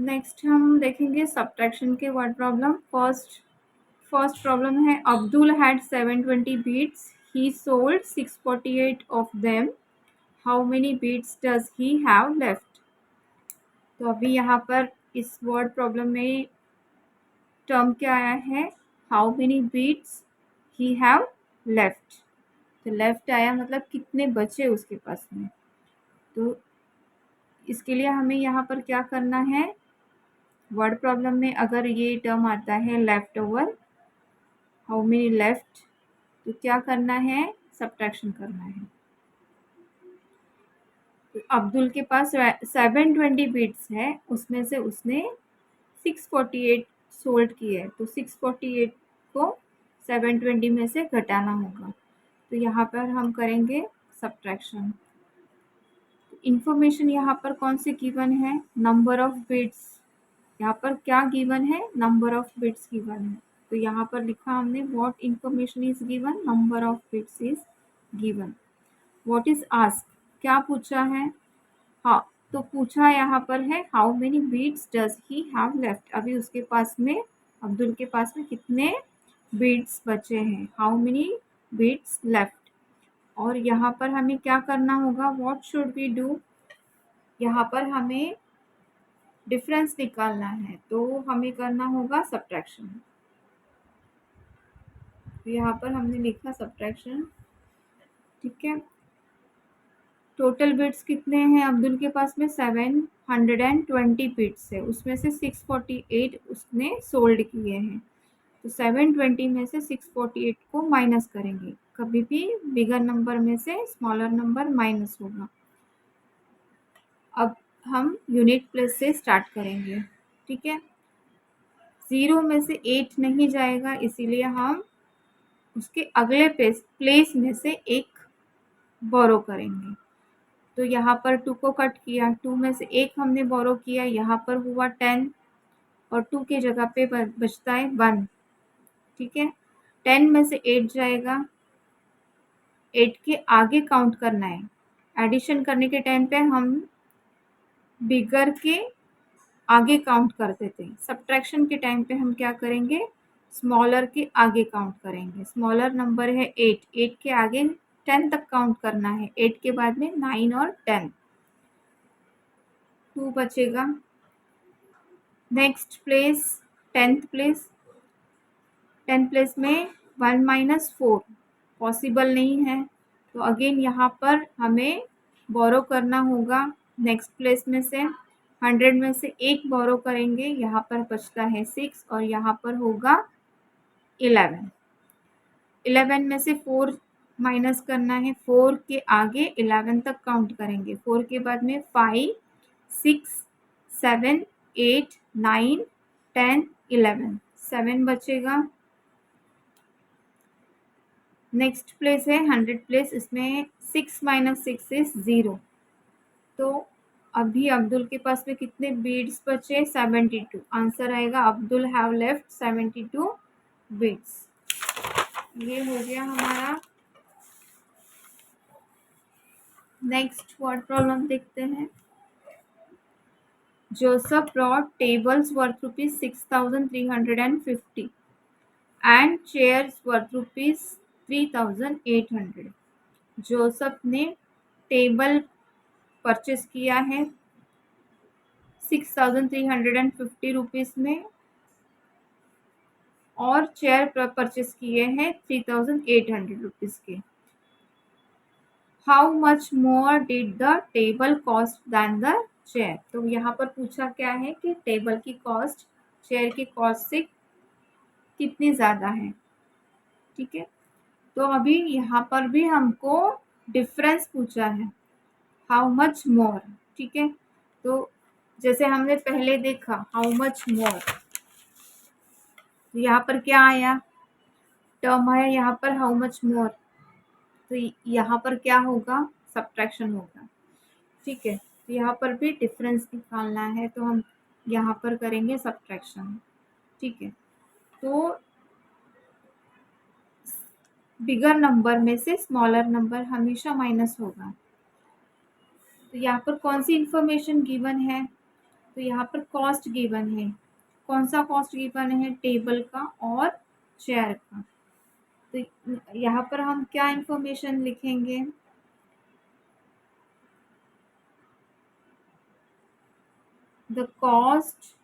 Next हम देखेंगे subtraction के वर्ड प्रॉब्लम। फर्स्ट प्रॉब्लम है Abdul had 720 beets, he sold 648 of them, how many beets does he have left. तो अभी यहाँ पर इस वर्ड प्रॉब्लम में टर्म क्या आया है, how many beets he have left. तो लेफ्ट आया मतलब कितने बचे उसके पास में। तो इसके लिए हमें यहाँ पर क्या करना है, वर्ड प्रॉब्लम में अगर ये टर्म आता है left over, how many left, तो क्या करना है, सब्ट्रैक्शन करना है। तो अब्दुल के पास 720 बीट्स है, उसमें से उसने 648 सोल्ड किए, तो 648 को 720 में से घटाना होगा। तो यहाँ पर हम करेंगे सब्ट्रैक्शन। इंफॉर्मेशन यहाँ पर कौन सी गिवन है, नंबर ऑफ बिट्स। यहाँ पर क्या गिवन है, नंबर ऑफ बिट्स गिवन है। तो यहाँ पर लिखा हमने what information is given, number of bits is given. What is ask, क्या पूछा है, हाँ तो पूछा यहाँ पर है how many beets does he have left. अभी उसके पास में, अब्दुल के पास में कितने बीट्स बचे हैं, हाउ मेनी बीट्स लेफ्ट। और यहाँ पर हमें क्या करना होगा, व्हाट शुड वी डू, यहाँ पर हमें डिफरेंस निकालना है, तो हमें करना होगा सब्ट्रैक्शन। तो यहाँ पर हमने लिखा सब्ट्रैक्शन, ठीक है। टोटल बिट्स कितने हैं अब्दुल के पास में, 720 बिट्स है, उसमें से 648 उसने सोल्ड किए हैं। तो 720 में से 648 को माइनस करेंगे, कभी भी बिगर नंबर में से स्मॉलर नंबर माइनस होगा। अब हम यूनिट प्लेस से स्टार्ट करेंगे, ठीक है। 0 में से 8 नहीं जाएगा, इसीलिए हम उसके अगले प्लेस में से एक बोरो करेंगे। तो यहाँ पर 2 को कट किया, 2 में से एक हमने बोरो किया, यहाँ पर हुआ 10 और 2 के जगह पे बचता है 1, ठीक है। 10 में से 8 जाएगा, 8 के आगे काउंट करना है। एडिशन करने के टाइम पे हम बिगर के आगे काउंट करते थे, सब्ट्रैक्शन के टाइम पे हम क्या करेंगे, स्मॉलर के आगे काउंट करेंगे। स्मॉलर नंबर है 8, 8 के आगे 10 तक काउंट करना है, 8 के बाद में 9 और 10, 2 बचेगा। Next place 10th place, 10th place में 1 माइनस 4 पॉसिबल नहीं है, तो अगेन यहाँ पर हमें बोरो करना होगा नेक्स्ट प्लेस में से। 100 में से एक बोरो करेंगे, यहाँ पर बचता है 6 और यहाँ पर होगा 11। 11 में से 4 माइनस करना है, 4 के आगे 11 तक काउंट करेंगे, 4 के बाद में 5 6 7 8 9 10 11, 7 बचेगा। नेक्स्ट प्लेस है 100 प्लेस, इसमें 6 माइनस 6 इज 0। तो अभी अब्दुल के पास में कितने बीट्स बचे, 72। आंसर आएगा अब्दुल हैव लेफ्ट 72 बीट्स। ये हो गया हमारा। नेक्स्ट वर्ड प्रॉब्लम देखते हैं। Joseph brought tables worth rupees 6350 and chairs worth rupees 3800। Joseph ने टेबल परचेस किया है 6350 रुपीज़ में और चेयर परचेस किए हैं 3800 रुपीज़ के। How much more did the table cost than the chair. तो यहाँ पर पूछा क्या है कि टेबल की कॉस्ट चेयर की कॉस्ट से कितनी ज़्यादा है, ठीक है। तो अभी यहाँ पर भी हमको डिफरेंस पूछा है, हाउ मच मोर, ठीक है। तो जैसे हमने पहले देखा हाउ मच मोर, तो यहाँ पर क्या आया, टर्म आया यहाँ पर हाउ मच मोर, तो यहाँ पर क्या होगा, सब्ट्रैक्शन होगा, ठीक है। तो यहाँ पर भी डिफरेंस निकालना है, तो हम यहाँ पर करेंगे सब्ट्रैक्शन, ठीक है। तो बिगर नंबर में से स्मॉलर नंबर हमेशा माइनस होगा। तो यहाँ पर कौन सी इंफॉर्मेशन गिवन है, तो यहाँ पर कॉस्ट गिवन है। कौन सा कॉस्ट गिवन है? टेबल का और चेयर का। तो यहाँ पर हम क्या इंफॉर्मेशन लिखेंगे? The cost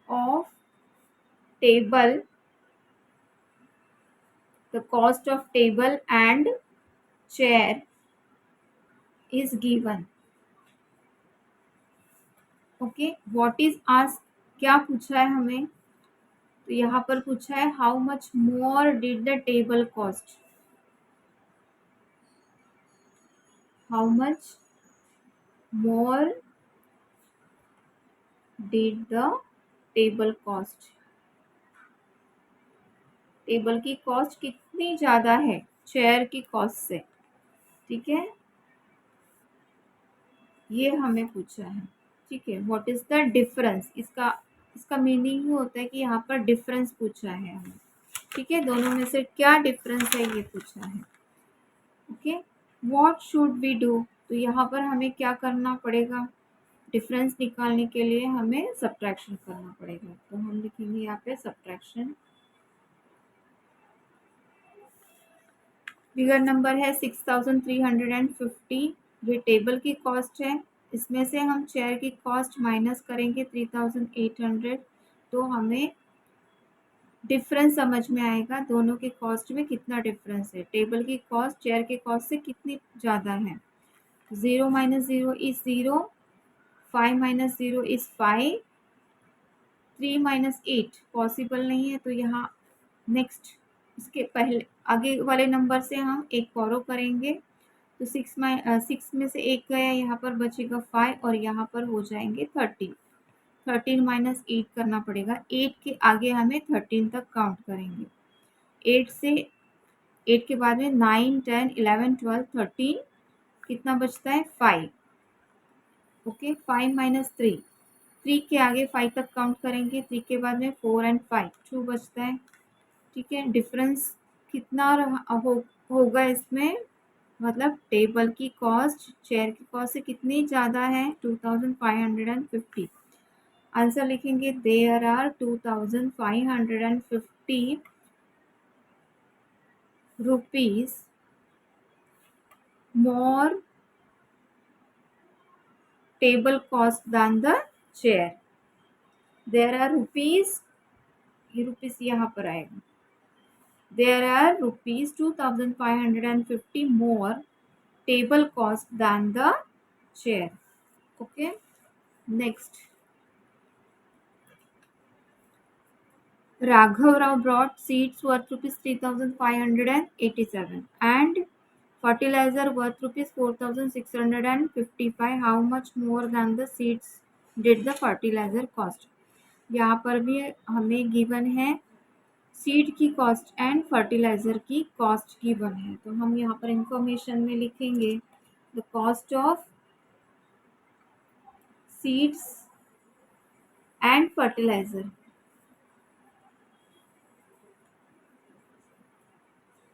of table, the cost of table and chair is given. Okay, what is asked? क्या पूछा है हमें? तो यहाँ पर पूछा है how much more did the table cost? How much more did the table cost? Table की कॉस्ट कितनी ज़्यादा है चेयर की कॉस्ट से, ठीक है, ये हमें पूछा है। ठीक है, व्हाट इज द डिफरेंस? इसका मीनिंग ही होता है कि यहाँ पर डिफरेंस पूछा है हमें। ठीक है, दोनों में से क्या डिफरेंस है ये पूछा है। Okay, what should we do? तो यहाँ पर हमें क्या करना पड़ेगा? डिफरेंस निकालने के लिए हमें सब्ट्रैक्शन करना पड़ेगा। तो हम लिखेंगे यहाँ पे सब्ट्रैक्शन। फिगर नंबर है 6350। ये टेबल की कॉस्ट है, इसमें से हम चेयर की कॉस्ट माइनस करेंगे 3800। तो हमें डिफरेंस समझ में आएगा दोनों के कॉस्ट में कितना डिफरेंस है। टेबल की कॉस्ट चेयर के कॉस्ट से कितनी ज़्यादा है। 0 minus 0 is 0, 5 minus 0 is 5, 3 minus 8 possible नहीं है। तो यहाँ नेक्स्ट इसके पहले आगे वाले नंबर से हम एक बोरो करेंगे। तो 6 में से एक गया, यहाँ पर बचेगा 5 और यहाँ पर हो जाएंगे 13। 13 माइनस 8 करना पड़ेगा। 8 के आगे हमें 13 तक काउंट करेंगे। 8 के बाद में 9, 10, 11, 12, 13, कितना बचता है? 5। ओके, 5 माइनस 3, 3 के आगे 5 तक काउंट करेंगे। 3 के बाद में 4 एंड 5, 2 बचता है। ठीक है, डिफरेंस कितना होगा इसमें? मतलब टेबल की कॉस्ट चेयर की कॉस्ट से कितनी ज़्यादा है? 2550। आंसर लिखेंगे there are 2550 rupees more table cost than the chair. There are rupees, ये रुपीस यहाँ पर आएगा। There are rupees 2550 more table cost than the chair. Okay, next. Raghav Rao brought seeds worth rupees 3587 and fertilizer worth rupees 4655. How much more than the seeds did the fertilizer cost? यहाँ पर भी हमें given है seed की cost and fertiliser की cost given है। तो हम यहाँ पर इंफॉर्मेशन में लिखेंगे the cost of seeds and fertiliser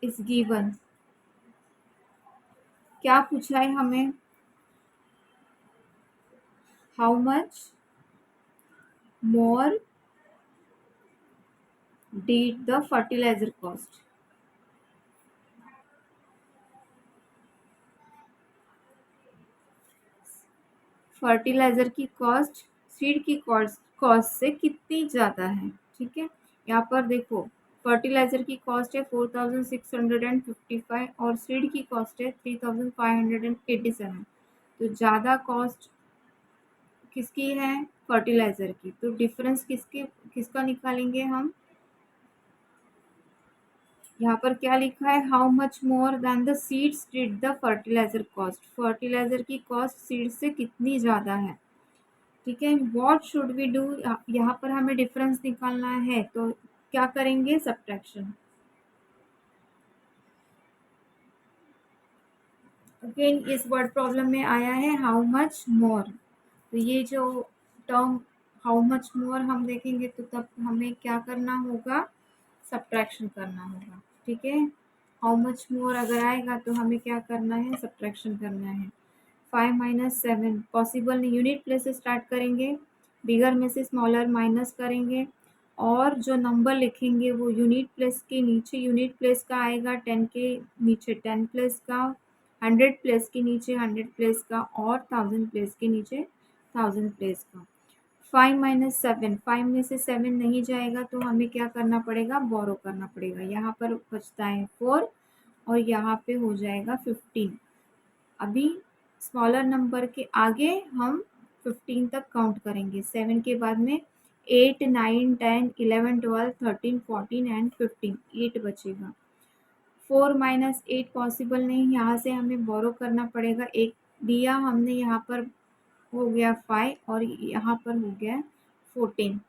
is given. क्या पूछा है हमें? How much more did the fertilizer cost? Fertiliser की कॉस्ट सीड की कॉस्ट से कितनी ज़्यादा है। ठीक है, यहाँ पर देखो फर्टिलाइजर की कॉस्ट है 4655 और सीड की कॉस्ट है 3587। तो ज़्यादा कॉस्ट किसकी है? फर्टिलाइजर की। तो डिफरेंस किसका निकालेंगे हम? यहाँ पर क्या लिखा है? How much more than the seeds did the fertiliser cost? Fertiliser की कॉस्ट सीड से कितनी ज़्यादा है। ठीक है, व्हाट शुड वी डू? यहाँ पर हमें डिफरेंस निकालना है तो क्या करेंगे? सब्ट्रैक्शन। अगेन इस वर्ड प्रॉब्लम में आया है हाउ मच मोर। तो ये जो टर्म हाउ मच मोर हम देखेंगे तो तब हमें क्या करना होगा? सब्ट्रैक्शन करना होगा। ठीक है, हाउ मच मोर अगर आएगा तो हमें क्या करना है? सब्ट्रैक्शन करना है। 5 माइनस 7 पॉसिबल नहीं, यूनिट प्लेस से स्टार्ट करेंगे। बिगर में से स्मॉलर माइनस करेंगे और जो नंबर लिखेंगे वो यूनिट प्लेस के नीचे यूनिट प्लेस का आएगा, 10 के नीचे 10 प्लेस का, 100 प्लेस के नीचे 100 प्लेस का और 1000 प्लेस के नीचे 1000 प्लेस का। 5 माइनस 7, 5 में से 7 नहीं जाएगा तो हमें क्या करना पड़ेगा, बोरो करना पड़ेगा। यहाँ पर बचता है 4 और यहाँ पे हो जाएगा 15। अभी स्मॉलर नंबर के आगे हम 15 तक काउंट करेंगे। 7 के बाद में 8, 9, 10, 11, 12, 13, 14 एंड 15, 8 बचेगा। 4 माइनस 8 पॉसिबल नहीं, यहाँ से हमें बोरो करना पड़ेगा। एक दिया हमने, यहाँ पर हो गया 5 और यहाँ पर हो गया 14।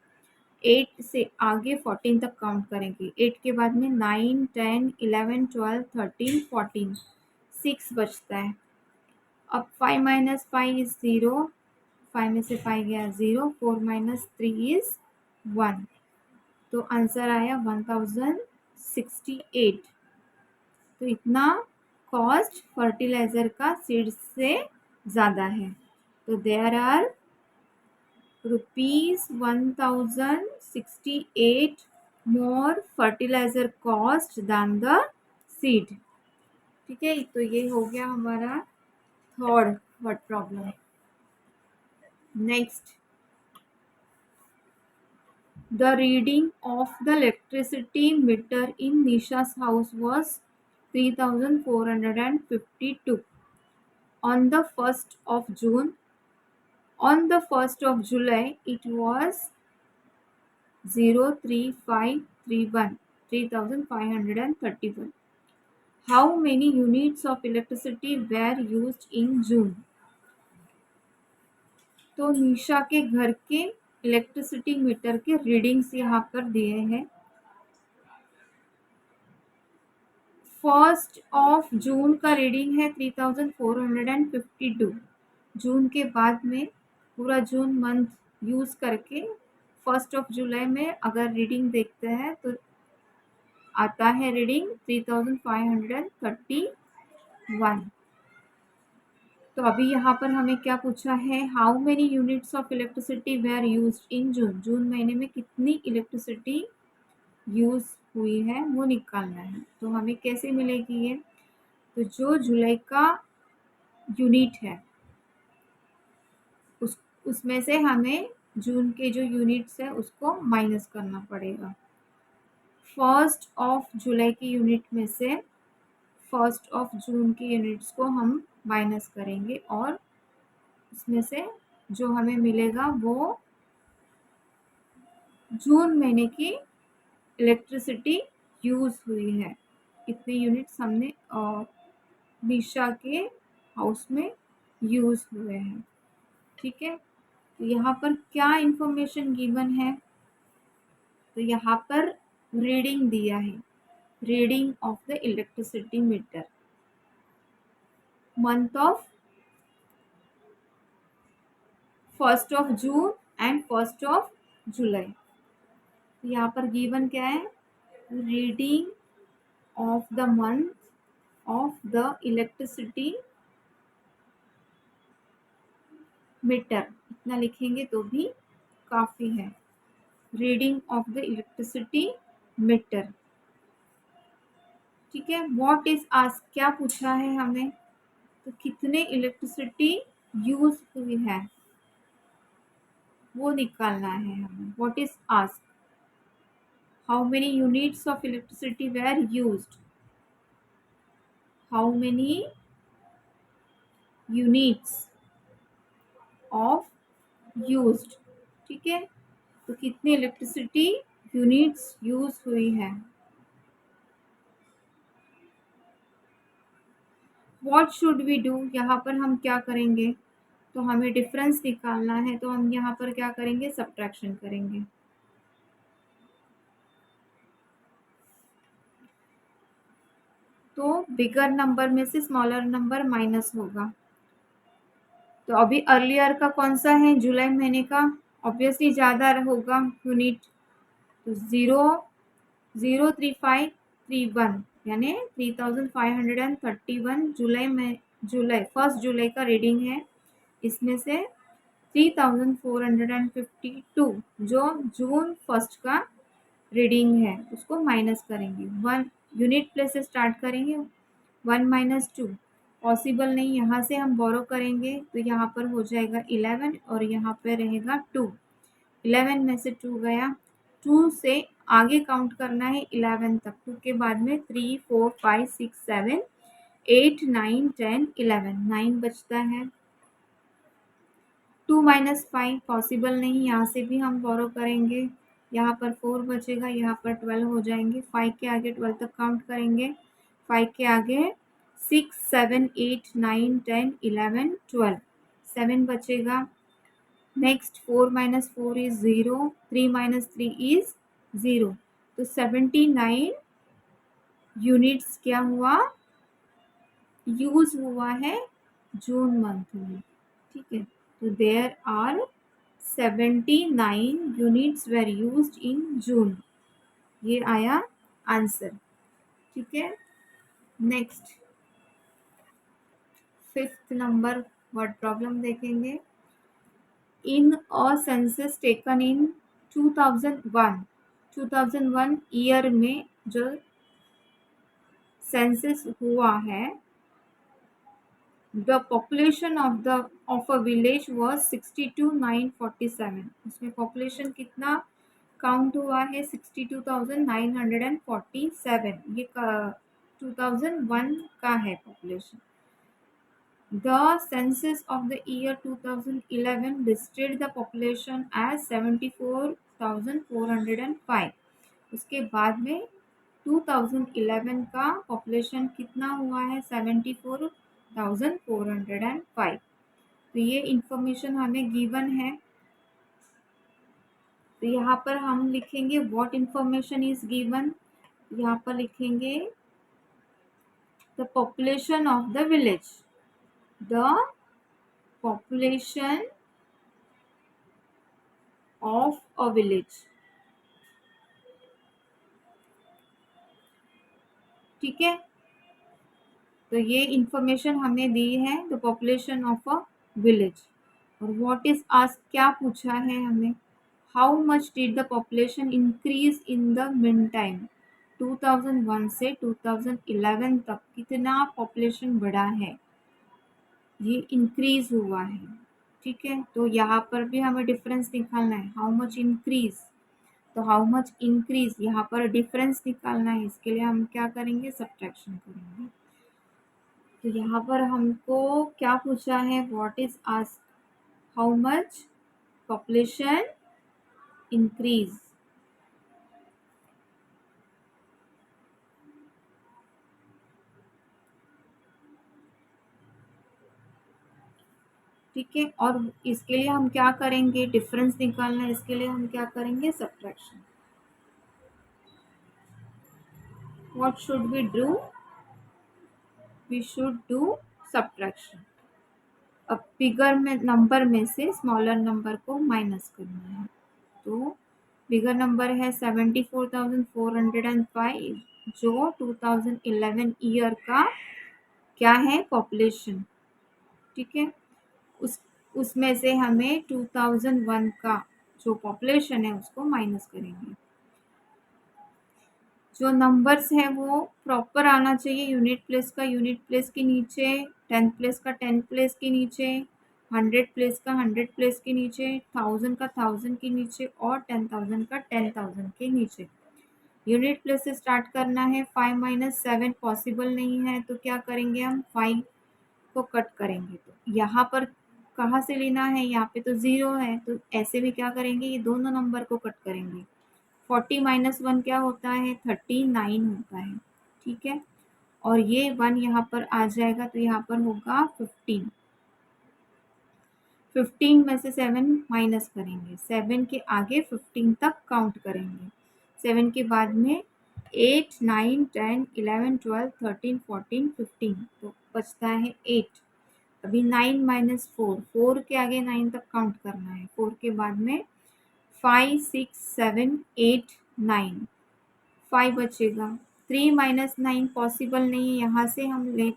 8 से आगे 14 तक काउंट करेंगे। 8 के बाद में 9, 10, 11, 12, 13, 14, 6 बचता है। अब 5 माइनस 5 इज 0, 5 में से 5 गया 0, 4 माइनस 3 इज 1, तो आंसर आया 1068। तो इतना कॉस्ट फर्टिलाइजर का सीड्स से ज़्यादा है। तो there are rupees 1068 more fertilizer cost than the seed. ठीक है, तो ये हो गया हमारा third word problem. Next, the reading of the electricity meter in Nisha's house was 3452 on the 1st of June. On the 1st of July it was 03531, 3531. How many units of electricity were used in June? तो निशा के घर के electricity metre के readings यहाँ पर दिए हैं। 1 जून का रीडिंग है 3452। जून के बाद में पूरा जून मंथ यूज़ करके 1 जुलाई में अगर रीडिंग देखते हैं तो आता है रीडिंग 3531। तो अभी यहाँ पर हमें क्या पूछा है, how many units of electricity were used in June. जून महीने में कितनी इलेक्ट्रिसिटी यूज़ हुई है वो निकालना है। तो हमें कैसे मिलेगी ये, तो जो जुलाई का यूनिट है उसमें से हमें जून के जो यूनिट्स है उसको माइनस करना पड़ेगा। 1 जुलाई की यूनिट में से 1 जून की यूनिट्स को हम माइनस करेंगे और उसमें से जो हमें मिलेगा वो जून महीने की इलेक्ट्रिसिटी यूज़ हुई है, कितने यूनिट्स हमने निशा के हाउस में यूज़ हुए हैं। ठीक है, तो यहाँ पर क्या इंफॉर्मेशन गिवन है, तो यहाँ पर रीडिंग दिया है, reading of the electricity metre month of 1 June and 1 जुलाई। यहाँ पर गिवन क्या है, reading of the month of the electricity metre, इतना लिखेंगे तो भी काफ़ी है। Reading of the electricity metre. ठीक है, व्हाट इज आस्क, क्या पूछा है हमें, तो कितने इलेक्ट्रिसिटी यूज हुई है वो निकालना है हमें। What is ask, how many units of electricity where used, how many units of used. ठीक है, तो कितनी इलेक्ट्रिसिटी यूनिट्स यूज हुई है। व्हाट शुड वी डू, यहाँ पर हम क्या करेंगे, तो हमें डिफरेंस निकालना है, तो हम यहाँ पर क्या करेंगे, सब्ट्रैक्शन करेंगे। तो बिगर नंबर में से स्मॉलर नंबर माइनस होगा। तो अभी अर्लियर का कौन सा है, जुलाई महीने का, ऑब्वियसली ज़्यादा होगा यूनिट, तो 03531 यानी 3531 जुलाई में, जुलाई 1 जुलाई का रीडिंग है। इसमें से 3452 जो जून 1 का रीडिंग है उसको माइनस करेंगे। 1 यूनिट प्लेस से स्टार्ट करेंगे। 1 माइनस 2 पॉसिबल नहीं, यहाँ से हम बोरो करेंगे तो यहाँ पर हो जाएगा 11 और यहाँ पर रहेगा 2। 11 में से 2 गया, 2 से आगे काउंट करना है 11 तक। 2 के बाद में 3 4 5 6 7 8 9 10 11 9 बचता है। 2 माइनस 5 पॉसिबल नहीं, यहाँ से भी हम बोरो करेंगे। यहाँ पर 4 बचेगा, यहाँ पर 12 हो जाएंगे। 5 के आगे 12 तक काउंट करेंगे। 5 के आगे 6 7 8 9 10 11 12 7 बचेगा। Next 4 minus 4 is 0, 3 minus 3 is 0। तो 79 यूनिट्स क्या हुआ, यूज हुआ है जून मंथ में। ठीक है, तो there are 79 units were used in June. ये आया आंसर। ठीक है, next 5th number word problem देखेंगे। इन अ सेंसस टेकन इन 2001 ईयर में जो सेंसस हुआ है, the population of a village was 62,947। उसमें पॉपुलेशन कितना काउंट हुआ है, 62,947। ये 2001 का है population. The census of the year 2011 listed the population as 74,405। उसके बाद में 2011 का पॉपुलेशन कितना हुआ है, 74,405। तो ये इंफॉर्मेशन हमें गिवन है। तो यहाँ पर हम लिखेंगे व्हाट इंफॉर्मेशन इज गिवन। यहाँ पर लिखेंगे the population of the village. The population of a village। ठीक है, तो ये इंफॉर्मेशन हमें दी है, the population of a village. और व्हाट इज आस्क्ड, क्या पूछा है हमें, how much did the population increase in the mean time. 2001 से 2011 तक कितना पॉपुलेशन बढ़ा है, ये इंक्रीज हुआ है। ठीक है, तो यहाँ पर भी हमें डिफरेंस निकालना है, हाउ मच इंक्रीज। तो हाउ मच इंक्रीज, यहाँ पर डिफरेंस निकालना है, इसके लिए हम क्या करेंगे, सब्ट्रैक्शन करेंगे। तो यहाँ पर हमको क्या पूछा है, what is asked, how much population increase. ठीक है, और इसके लिए हम क्या करेंगे, डिफरेंस निकालना है, इसके लिए हम क्या करेंगे, subtraction. What should we do, we should do subtraction. अब बिगर में नंबर में से स्मॉलर नंबर को माइनस करना है। तो बिगर नंबर है 74,405 जो 2011 ईयर का क्या है, पॉपुलेशन। ठीक है, उसमें से हमें 2001 का जो पॉपुलेशन है उसको माइनस करेंगे। जो नंबर्स है वो प्रॉपर आना चाहिए, यूनिट प्लेस का यूनिट प्लेस के नीचे, 10th प्लेस का 10th प्लेस के नीचे, 100 प्लेस का 100 प्लेस के नीचे, 1000 का 1000 के नीचे और 10,000 का 10,000 के नीचे। यूनिट प्लेस से स्टार्ट करना है। 5 माइनस 7 पॉसिबल नहीं है, तो क्या करेंगे, हम 5 को कट करेंगे। तो यहाँ पर कहाँ से लेना है, यहाँ पे तो 0 है, तो ऐसे भी क्या करेंगे, ये दोनों नंबर को कट करेंगे। 40 माइनस 1 क्या होता है, 39 होता है। ठीक है, और ये 1 यहाँ पर आ जाएगा, तो यहाँ पर होगा 15। 15 में से 7 माइनस करेंगे, 7 के आगे 15 तक काउंट करेंगे। 7 के बाद में 8 9 10 11 12 13 14 15, तो बचता है 8। अभी 9 माइनस 4, 4 के आगे 9 तक काउंट करना है। 4 के बाद में 5 6 7 8 9, 5 बचेगा। 3 माइनस 9 पॉसिबल नहीं है, यहाँ से हम ले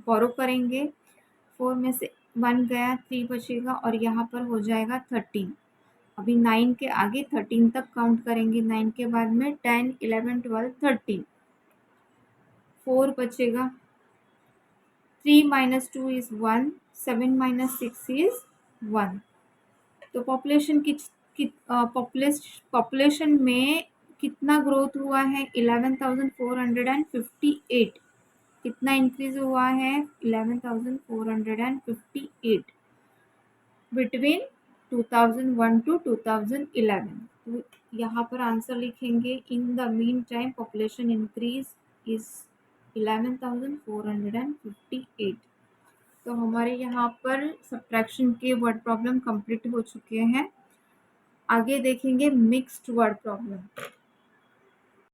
बोरो करेंगे। 4 में से 1 गया, 3 बचेगा और यहाँ पर हो जाएगा 13। अभी 9 के आगे 13 तक काउंट करेंगे, 9 के बाद में 10, 11, 12, 13, 4 बचेगा, 3 minus 2 is 1, 7 minus 6 is 1। तो पॉपुलेशन में कितना ग्रोथ हुआ है? 11,458। कितना इंक्रीज हुआ है? 11,458 बिटवीन 2001 टू 2011। तो यहाँ पर आंसर लिखेंगे, in the mean time population increase is 11,458। तो हमारे यहाँ पर सब्ट्रैक्शन के वर्ड प्रॉब्लम कंप्लीट हो चुके हैं। आगे देखेंगे मिक्स्ड वर्ड प्रॉब्लम।